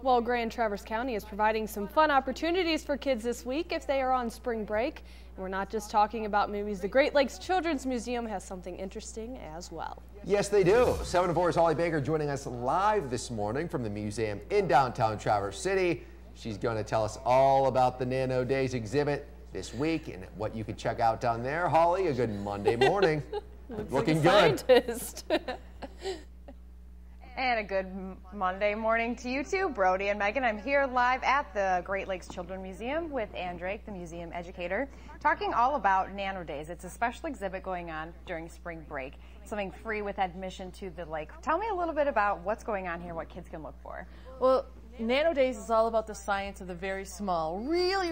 Well, Grand Traverse County is providing some fun opportunities for kids this week if they are on spring break. And we're not just talking about movies. The Great Lakes Children's Museum has something interesting as well. Yes, they do. 7 and 4's Holly Baker joining us live this morning from the museum in downtown Traverse City. She's going to tell us all about the Nano Days exhibit this week and what you can check out down there. Holly, a good Monday morning. Looking like good. And a good Monday morning to you too, Brody and Megan. I'm here live at the Great Lakes Children's Museum with Ann Drake, the museum educator, talking all about Nano Days. It's a special exhibit going on during spring break, something free with admission to the lake. Tell me a little bit about what's going on here, what kids can look for. Well, Nano Days is all about the science of the very small, really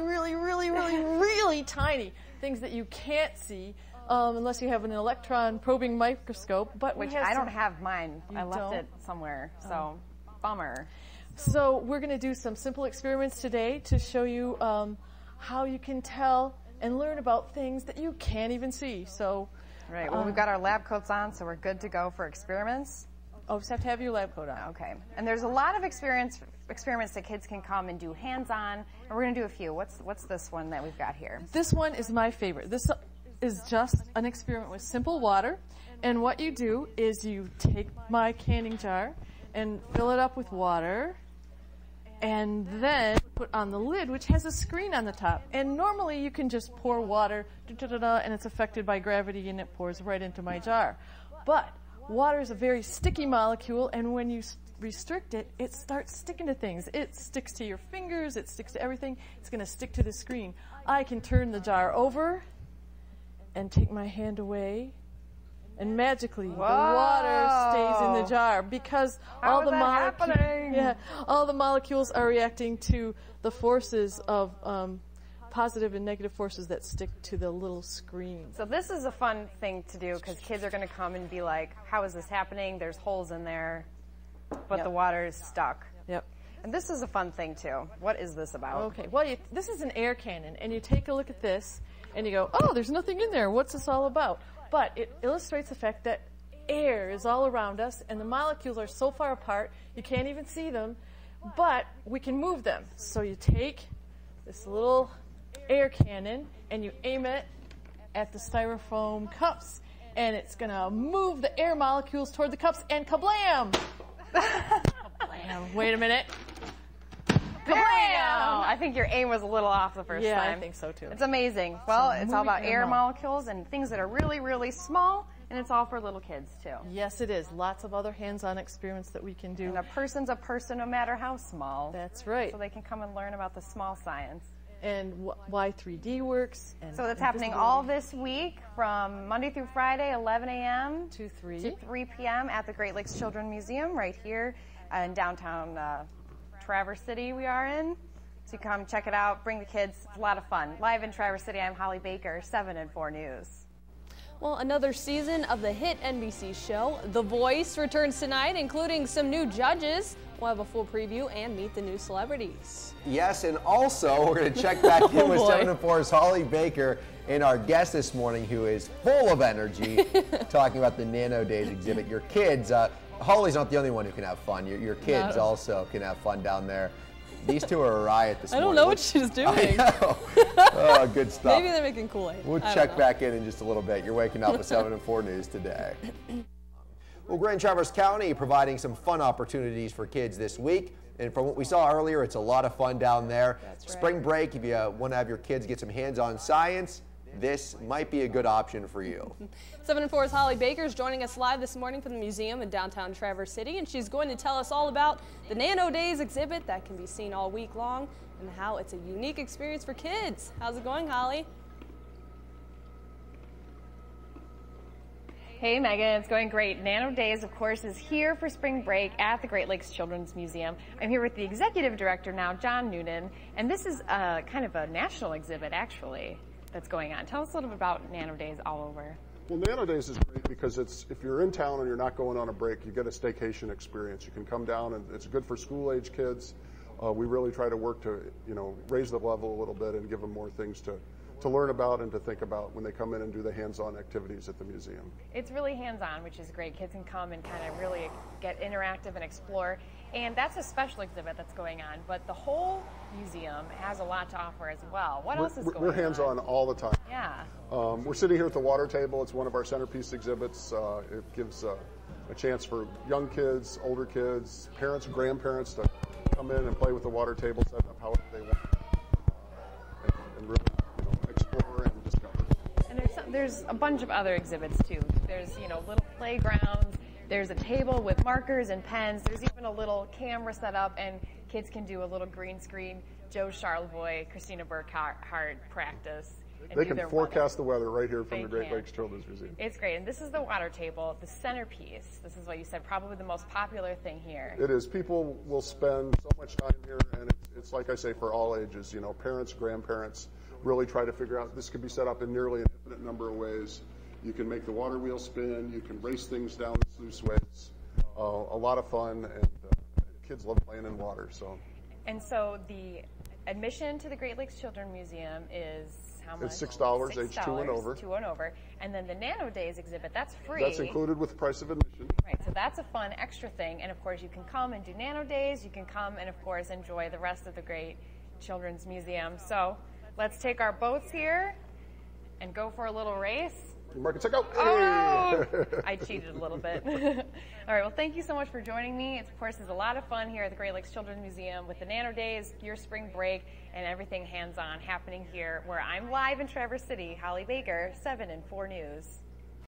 tiny things that you can't see unless you have an electron probing microscope. But which I don't have mine. I left it somewhere, so bummer. So we're going to do some simple experiments today to show you how you can tell and learn about things that you can't even see. So, right. Well, we've got our lab coats on, so we're good to go for experiments. Oh, just have to have your lab coat on. Okay. And there's a lot of experiments that kids can come and do hands-on, and we're going to do a few. What's this one that we've got here? This one is my favorite. This is just an experiment with simple water, and what you do is you take my canning jar and fill it up with water, and then put on the lid, which has a screen on the top. And normally you can just pour water, and it's affected by gravity, and it pours right into my jar. But water is a very sticky molecule, and when you restrict it, it starts sticking to things. It sticks to your fingers, it sticks to everything. It's going to stick to the screen. I can turn the jar over and take my hand away, and magically the water stays in the jar because all the molecules are reacting to the forces of positive and negative forces that stick to the little screen. So this is a fun thing to do because kids are going to come and be like, how is this happening? There's holes in there, but the water is stuck. Yep. And this is a fun thing too. What is this about? Okay, well, this is an air cannon, and you take a look at this, and you go, oh, there's nothing in there. What's this all about? But it illustrates the fact that air is all around us, and the molecules are so far apart, you can't even see them, but we can move them. So you take this little air cannon, and you aim it at the styrofoam cups, and it's going to move the air molecules toward the cups, and kablam! Kablam. Wait a minute. Kablam! I think your aim was a little off the first time. Yeah, I think so too. It's amazing. Well, it's all about air molecules and things that are really small, and it's all for little kids too. Yes, it is. Lots of other hands-on experiments that we can do. And a person's a person no matter how small. That's right. So they can come and learn about the small science. And why 3D works. And so that's happening all this week from Monday through Friday, 11 a.m. to 3 p.m. at the Great Lakes Children's Museum right here in downtown Traverse City we are in. So you come check it out, bring the kids. It's a lot of fun. Live in Traverse City, I'm Holly Baker, 7 and 4 News. Well, another season of the hit NBC show, The Voice, returns tonight, including some new judges. We'll have a full preview and meet the new celebrities. Yes, and also we're going to check back in with 7 and 4's Holly Baker and our guest this morning, who is full of energy, talking about the Nano Days exhibit. Your kids, Holly's not the only one who can have fun. Your kids also can have fun down there. These two are a riot this morning. I don't know what she's doing. I know. Oh, good stuff. Maybe they're making Kool-Aid. We'll check back in just a little bit. You're waking up with 7 and 4 News today. Well, Grand Traverse County providing some fun opportunities for kids this week. And from what we saw earlier, it's a lot of fun down there. That's right. Spring break, if you want to have your kids get some hands-on science, this might be a good option for you. 7 and 4's Holly Baker is joining us live this morning from the museum in downtown Traverse City, and she's going to tell us all about the Nano Days exhibit that can be seen all week long and how it's a unique experience for kids. How's it going, Holly? Hey Megan, it's going great. Nano Days, of course, is here for spring break at the Great Lakes Children's Museum. I'm here with the executive director now, John Noonan, and this is kind of a national exhibit, actually, that's going on. Tell us a little bit about Nano Days all over. Well, Nano Days is great because if you're in town and you're not going on a break, you get a staycation experience. You can come down, and it's good for school-age kids. We really try to work to, raise the level a little bit and give them more things to to learn about and to think about when they come in and do the hands-on activities at the museum. It's really hands-on, which is great. Kids can come and kind of really get interactive and explore. And that's a special exhibit that's going on, but the whole museum has a lot to offer as well. What else is going on? We're hands-on all the time. Yeah. We're sitting here at the water table. It's one of our centerpiece exhibits. It gives a chance for young kids, older kids, parents, grandparents to come in and play with the water table, set up however they want, and really explore and discover. And there's a bunch of other exhibits too. There's little playgrounds. There's a table with markers and pens. There's even a little camera set up, and kids can do a little green screen Joe Charlevoix, Christina Burkhart practice. They can forecast the weather right here from the Great Lakes Children's Museum. It's great. And this is the water table, the centerpiece. This is what you said, probably the most popular thing here. It is. People will spend so much time here, and it's like I say, for all ages. Parents, grandparents really try to figure out, this could be set up in nearly an infinite number of ways. You can make the water wheel spin. You can race things down the sluiceways. A lot of fun, and kids love playing in water. And so the admission to the Great Lakes Children's Museum is how much? It's $6, age 2 and over. 2 and over. And then the Nano-Days exhibit, that's free. That's included with the price of admission. Right, so that's a fun extra thing. And of course, you can come and do Nano-Days. You can come and, of course, enjoy the rest of the Great Children's Museum. So let's take our boats here and go for a little race. Mark, check out. Oh, I cheated a little bit. All right, well, thank you so much for joining me. Of course, it's a lot of fun here at the Great Lakes Children's Museum with the Nano-Days, your spring break, and everything hands-on happening here where I'm live in Traverse City. Holly Baker, 7 and 4 News.